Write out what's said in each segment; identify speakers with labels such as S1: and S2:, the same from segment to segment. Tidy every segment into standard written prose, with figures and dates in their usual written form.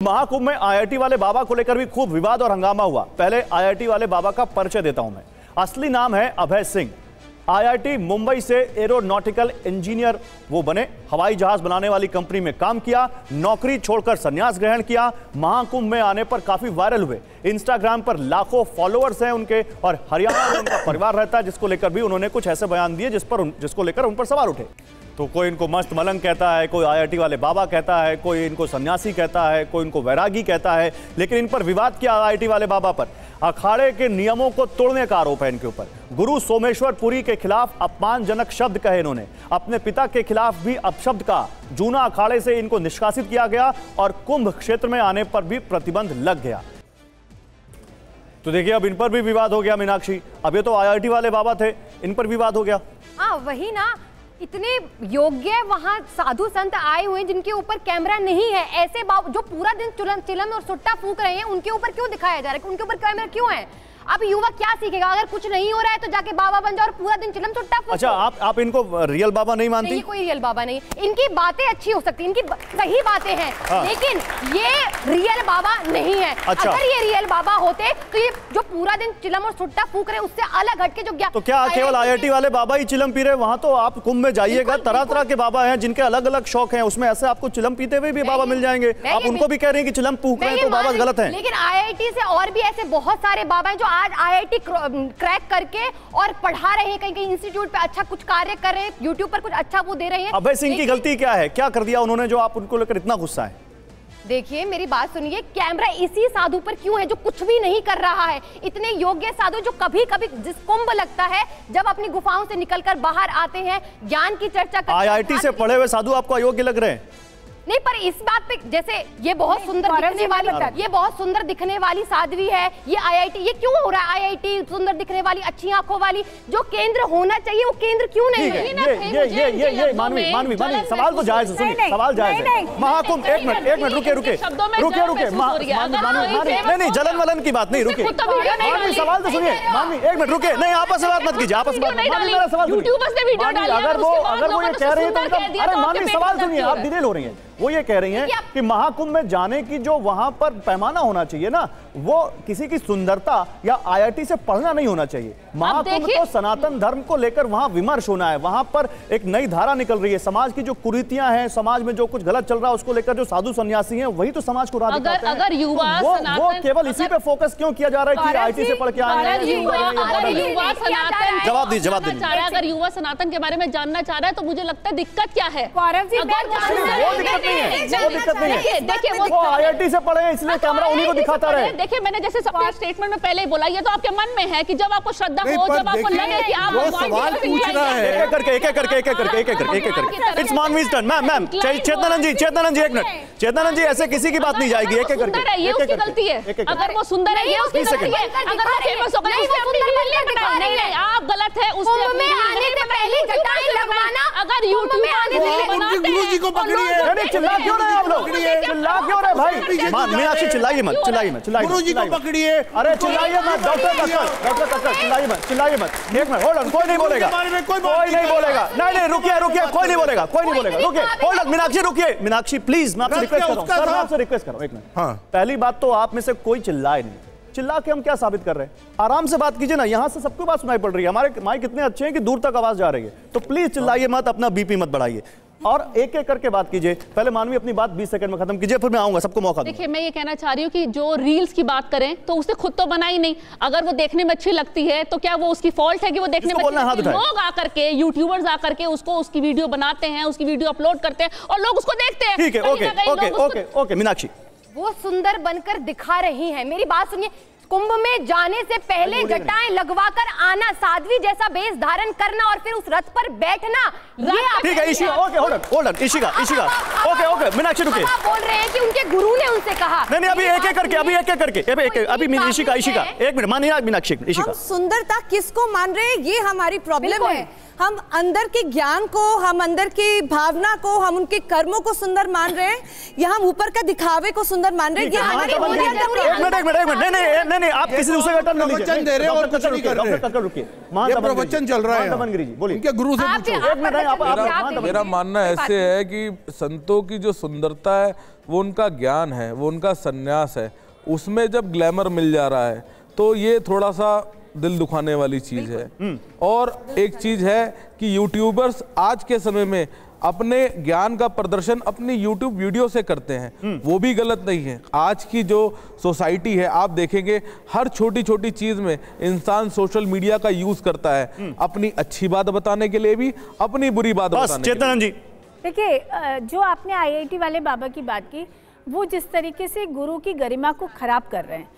S1: महाकुंभ में आईआईटी वाले बाबा को लेकर भी खूब विवाद और हंगामा हुआ। पहले आईआईटी वाले बाबा का परिचय देता हूं मैं। असली नाम है अभय सिंह। आईआईटी मुंबई से एरोनॉटिकल इंजीनियर वो बने। हवाई जहाज बनाने वाली कंपनी में काम किया, नौकरी छोड़कर संन्यास ग्रहण किया। महाकुंभ में आने पर काफी वायरल हुए। इंस्टाग्राम पर लाखों फॉलोअर्स हैं उनके और हरियाणा में उनका परिवार रहता है, जिसको लेकर भी उन्होंने कुछ ऐसे बयान दिए जिसको लेकर उन पर सवाल उठे। तो कोई इनको मस्त मलंग कहता है, कोई आईआईटी वाले बाबा कहता है, कोई इनको सन्यासी कहता है, कोई इनको वैरागी कहता है। लेकिन इन पर विवाद किया आईआईटी वाले बाबा पर। अखाड़े के नियमों को तोड़ने का आरोप है इनके ऊपर। गुरु सोमेश्वर पुरी के खिलाफ अपमानजनक शब्द कहे इन्होंने। अपने पिता के खिलाफ भी अपशब्द कहा। जूना अखाड़े से इनको निष्कासित किया गया और कुंभ क्षेत्र में आने पर भी प्रतिबंध लग गया। तो देखिए अब इन पर भी विवाद हो गया मीनाक्षी। अब ये तो आईआईटी वाले बाबा थे, इन पर विवाद हो गया।
S2: हाँ वही ना, इतने योग्य वहाँ साधु संत आए हुए हैं जिनके ऊपर कैमरा नहीं है। ऐसे जो पूरा दिन चिलम और सुट्टा फूंक रहे हैं, उनके ऊपर क्यों दिखाया जा रहा है? उनके ऊपर कैमरा क्यों है? अब युवा क्या सीखेगा? अगर कुछ नहीं हो रहा है तो जाके बाबा बन जाओ और पूरा दिन चिलम सुट्टा फूंको।
S1: अच्छा, आप इनको रियल बाबा नहीं मानती?
S2: नहीं, कोई रियल बाबा नहीं। इनकी बातें अच्छी हो सकती, इनकी सही बातें हैं, लेकिन ये रियल बाबा नहीं है।
S1: अच्छा।
S2: अगर ये रियल बाबा होते तो ये जो पूरा दिन चिलम और सुट्टा फूंक रहे उससे अलग हटके जो
S1: तो क्या केवल आईआईटी वाले बाबा ही चिलम पी रहे? वहां तो आप कुंभ में जाइएगा, तरह तरह के बाबा हैं जिनके अलग अलग शौक हैं। उसमें ऐसे आपको चिलम पीते हुए भी बाबा मिल जाएंगे। आप उनको भी कह रहे हैं कि चिलम फूंक रहे हैं तो बाबा गलत है।
S2: लेकिन आईआईटी से और भी ऐसे बहुत सारे बाबा हैं जो आज आईआईटी क्रैक करके और पढ़ा रहे हैं, कहीं इंस्टीट्यूट पे अच्छा कुछ कार्य कर रहे हैं, यूट्यूब पर कुछ अच्छा वो दे रहे हैं।
S1: अभय सिंह की गलती क्या है? क्या कर दिया उन्होंने जो आप उनको लेकर इतना गुस्सा है?
S2: देखिए मेरी बात सुनिए, कैमरा इसी साधु पर क्यों है जो कुछ भी नहीं कर रहा है? इतने योग्य साधु जो कभी कभी जिस कुंभ लगता है जब अपनी गुफाओं से निकलकर बाहर आते हैं, ज्ञान की चर्चा करते हैं।
S1: आईआईटी से पढ़े हुए साधु आपको अयोग्य लग रहे हैं?
S2: नहीं, पर इस बात पे जैसे ये बहुत सुंदर दिखने वाली साध्वी है, ये आईआईटी, ये क्यों हो रहा है? आईआईटी सुंदर दिखने वाली, अच्छी आंखों वाली जो केंद्र होना चाहिए वो केंद्र क्यों नहीं है?
S1: ये मानवी सवाल तो जायज है, सुनिए सवाल जायज है। महाकुंभ, एक मिनट रुके नहीं, जलन वलन की बात नहीं, रुके मानवी, सवाल तो सुनिए मानवी, एक मिनट रुके। नहीं, आपस में बात मत कीजिए, आपस में बात। अगर वो ये कह रहे हैं तो अरे मानवी सवाल सुनिए, आप डिटेल हो रही है। वो ये कह रही हैं कि महाकुंभ में जाने की जो वहां पर पैमाना होना चाहिए ना, वो किसी की सुंदरता या आईआईटी से पढ़ना नहीं होना चाहिए। महाकुंभ तो सनातन धर्म को लेकर वहां विमर्श होना है। वहां पर एक नई धारा निकल रही है। समाज की जो कुरीतियां हैं, समाज में जो कुछ गलत चल रहा है उसको लेकर जो साधु सन्यासी हैं वही तो समाज को राह दिखाते हैं।
S3: अगर युवा
S1: वो केवल इसी पे फोकस क्यों किया जा रहा है कि आईआईटी से पढ़ के आए हैं? जवाब दीजिए।
S3: अगर युवा सनातन के बारे में जानना चाह रहा है तो मुझे लगता है दिक्कत क्या है?
S1: देखिए वो आईआईटी से पढ़े इसलिए कैमरा उन्हीं को दिखाता रहे।
S3: देखिए मैंने जैसे अपने स्टेटमेंट में पहले ही बोला, ये तो आपके मन में है कि जब आपको श्रद्धा हो, जब आपको लगे कि आप
S4: सवाल पूछ रहा है,
S1: एक करके इट्स मानवीज टर्न। मैम चेतनानंद जी एक मिनट। चेतनानंद जी ऐसे किसी की बात नहीं जाएगी। एक करके
S3: ये उसकी गलती है। अगर वो सुंदर है ये उसकी गलती है। अगर वो फेमस हो गया उससे अपनी नहीं, आप गलत है। उसमें आने से पहले जटाएं लगवाना, अगर यूट्यूब में आने से
S4: उनके गुरुजी को पकड़िए।
S1: चिल्ला क्यों रहे आप लोग? चिल्ला क्यों रहे भाई? मीनाक्षी चिल्लाइए मत।
S4: गुरुजी को पकड़िए।
S1: अरे चिल्लाइए मत, डॉक्टर तक्कर चिल्लाइए मत। एक मिनट होल्ड ऑन, कोई नहीं बोलेगा। नहीं रुकिए, कोई नहीं बोलेगा। रुकिए, होल्ड ऑन मीनाक्षी, रुकिए मीनाक्षी प्लीज, मैं आपसे रिक्वेस्ट कर रहा हूं। एक मिनट। पहली बात तो आप में से कोई चिल्लाए नहीं। चिल्ला के हम क्या साबित कर रहे हैं? आराम से बात कीजिए ना, यहां से सबको बात सुनाई पड़ रही है। हमारे माइक इतने अच्छे हैं कि दूर तक आवाज जा रही है। तो प्लीज चिल्लाइए मत, अपना बीपी मत बढ़ाइए और एक करके बात कीजिए। पहले मानवी अपनी बात 20 सेकंड में खत्म कीजिए, फिर मैं आऊंगा, सबको मौका दूंगा।
S3: देखिए मैं ये कहना चाह रही हूँ कि जो रील्स की बात करें तो उसने खुद तो बनाई नहीं। अगर वो देखने में अच्छी लगती है तो क्या वो उसकी फॉल्ट है कि वो देखने में अच्छी? लोग आकर के, यूट्यूबर्स आकर के उसकी वीडियो बनाते हैं, उसकी वीडियो अपलोड करते हैं और लोग उसको देखते हैं।
S1: ठीक है, ओके मीनाक्षी,
S2: वो सुंदर बनकर दिखा रही है। मेरी बात सुनिए, कुंभ में जाने से पहले जटाएं लगवाकर आना, साध्वी जैसा वेश धारण करना और फिर उस रथ पर बैठना, ये
S1: ठीक है। Ishika, okay hold on, Ishika, okay Meenakshi रुके।
S2: आप बोल रहे हैं कि उनके गुरु ने उनसे कहा।
S1: नहीं, अभी एक करके अभी इशिका, एक मिनट मानिए मीनाक्षी। इशिका,
S5: सुंदरता किसको मान रहे हैं, ये हमारी प्रॉब्लम है। हम अंदर के ज्ञान को, हम अंदर की भावना को, हम उनके कर्मों को सुंदर मान रहे हैं या हम ऊपर का दिखावे को सुंदर मान रहे हैं?
S1: एक मिनट नहीं, आप किसी दूसरे का टर्न लीजिए।
S4: प्रवचन दे रहे हो और कुछ नहीं कर रहे।
S1: ये
S4: प्रवचन चल रहा है,
S1: दमनगिरी जी बोलिए,
S4: इनके गुरु से पूछो।
S6: मेरा मानना ऐसे है कि संतों की जो सुंदरता है वो उनका ज्ञान है, वो उनका सन्यास है। उसमें जब ग्लैमर मिल जा रहा है तो ये थोड़ा सा दिल दुखाने वाली चीज है। और एक चीज है कि यूट्यूबर्स आज के समय में अपने ज्ञान का प्रदर्शन अपनी यूट्यूब वीडियो से करते हैं, वो भी गलत नहीं है। आज की जो सोसाइटी है आप देखेंगे हर छोटी छोटी चीज में इंसान सोशल मीडिया का यूज करता है, अपनी अच्छी बात बताने के लिए भी, अपनी बुरी बात बताने के लिए।
S1: चेतन जी
S7: देखिए, जो आपने आईआईटी वाले बाबा की बात की, वो जिस तरीके से गुरु की गरिमा को खराब कर रहे हैं।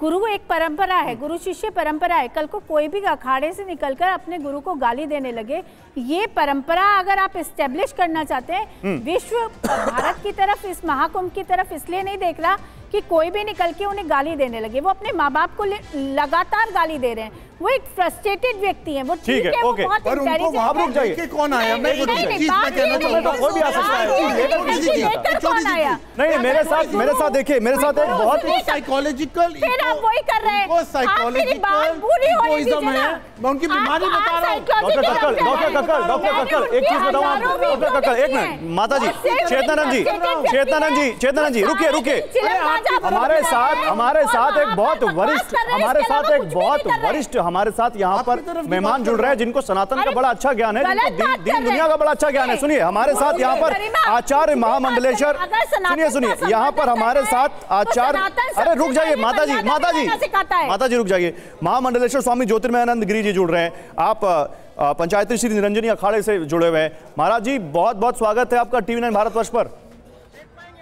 S7: गुरु एक परंपरा है, गुरु शिष्य परंपरा है। कल को कोई भी अखाड़े से निकलकर अपने गुरु को गाली देने लगे, ये परंपरा अगर आप एस्टेब्लिश करना चाहते हैं, विश्व भारत की तरफ, इस महाकुंभ की तरफ इसलिए नहीं देख रहा कि कोई भी निकल के उन्हें गाली देने लगे। वो अपने माँ बाप को लगातार गाली दे रहे हैं। वो एक फ्रस्ट्रेटेड व्यक्ति हैं। वो ठीक है, वो बहुत
S4: इंटेलिजेंट। कौन आया?
S1: कोई भी आ सकता है।
S7: कौन आया?
S1: नहीं, मेरे साथ देखिए, मेरे साथ एक बहुत
S4: साइकोलॉजिकल,
S7: फिर आप वही कर रहे हैं।
S4: साइकोलॉजिकल इगोइज्म है। मैं उनकी बीमारी बता रहा हूँ।
S1: डॉक्टर कक्कड़ एक चीज बताऊं। डॉक्टर कक्कड़ एक मिनट, माता जी, चेतन जी रुकिए। हमारे साथ एक बहुत वरिष्ठ हमारे साथ यहाँ पर मेहमान जुड़ रहे हैं जिनको सनातन का बड़ा अच्छा ज्ञान है, जिनको दीन दुनिया का बड़ा अच्छा ज्ञान है। सुनिए, हमारे साथ यहाँ पर आचार्य महामंडलेश्वर, सुनिए यहाँ पर हमारे साथ आचार्य, अरे रुक जाइए माता जी रुक जाइए। महामंडलेश्वर स्वामी ज्योतिर्मयानंद गिरी जी जुड़ रहे हैं। आप पंचायती श्री निरंजनी अखाड़े से जुड़े हुए हैं। महाराज जी बहुत बहुत स्वागत है आपका टीवी 9 भारतवर्ष पर।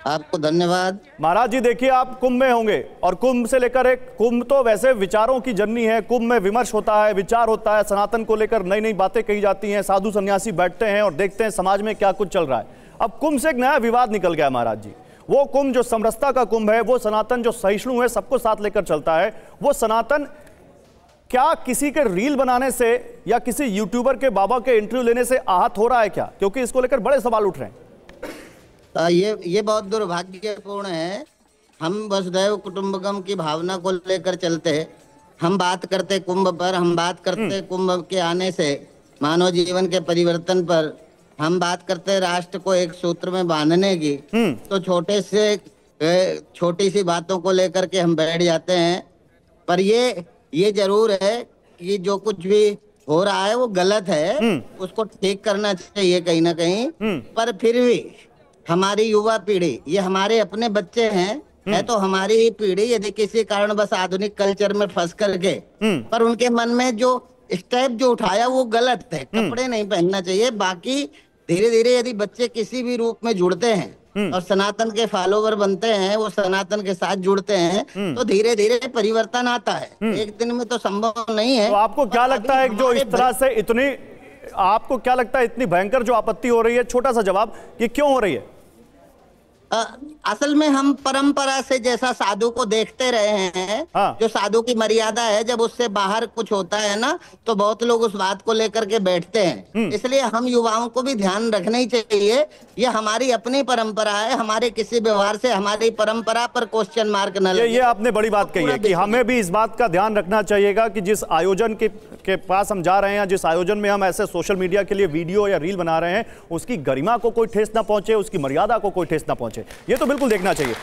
S8: आपको धन्यवाद।
S1: महाराज जी देखिए, आप कुंभ में होंगे और कुंभ से लेकर एक कुंभ तो वैसे विचारों की जर्नी है। कुंभ में विमर्श होता है, विचार होता है, सनातन को लेकर नई नई बातें कही जाती हैं, साधु सन्यासी बैठते हैं और देखते हैं समाज में क्या कुछ चल रहा है। अब कुंभ से एक नया विवाद निकल गया महाराज जी। वो कुंभ जो समरसता का कुंभ है, वो सनातन जो सहिष्णु है, सबको साथ लेकर चलता है, वो सनातन क्या किसी के रील बनाने से या किसी यूट्यूबर के बाबा के इंटरव्यू लेने से आहत हो रहा है क्या? क्योंकि इसको लेकर बड़े सवाल उठ रहे हैं।
S8: ये बहुत दुर्भाग्यपूर्ण है। हम वसुधैव कुटुंबकम की भावना को लेकर चलते हैं। हम बात करते कुंभ पर, हम बात करते कुंभ के आने से मानव जीवन के परिवर्तन पर, हम बात करते राष्ट्र को एक सूत्र में बांधने की, तो छोटी सी बातों को लेकर के हम बैठ जाते हैं। पर ये जरूर है कि जो कुछ भी हो रहा है वो गलत है, उसको ठीक करना चाहिए कहीं ना कहीं। पर फिर भी हमारी युवा पीढ़ी, ये हमारे अपने बच्चे हैं, है तो हमारी ही पीढ़ी, यदि किसी कारण बस आधुनिक कल्चर में फंस करके, पर उनके मन में जो स्टेप जो उठाया वो गलत है। कपड़े नहीं पहनना चाहिए। बाकी धीरे धीरे यदि बच्चे किसी भी रूप में जुड़ते हैं और सनातन के फॉलोवर बनते हैं, वो सनातन के साथ जुड़ते हैं, तो धीरे धीरे परिवर्तन आता है। एक दिन में तो संभव नहीं है।
S1: तो आपको क्या लगता है जो इस तरह से आपको क्या लगता है इतनी भयंकर जो आपत्ति हो रही है? छोटा सा जवाब, ये क्यों हो रही है?
S8: असल में हम परंपरा से जैसा साधु को देखते रहे हैं, जो साधु की मर्यादा है, जब उससे बाहर कुछ होता है ना, तो बहुत लोग उस बात को लेकर के बैठते हैं। इसलिए हम युवाओं को भी ध्यान रखना ही चाहिए। ये हमारी अपनी परंपरा है, हमारे किसी व्यवहार से हमारी परंपरा पर क्वेश्चन मार्क न लगे।
S1: ये आपने बड़ी बात कही है कि हमें भी इस बात का ध्यान रखना चाहिएगा कि जिस आयोजन के पास हम जा रहे हैं, जिस आयोजन में हम ऐसे सोशल मीडिया के लिए वीडियो या रील बना रहे हैं, उसकी गरिमा को कोई ठेस ना पहुंचे, उसकी मर्यादा को कोई ठेस ना पहुंचे। ये तो बिल्कुल देखना चाहिए।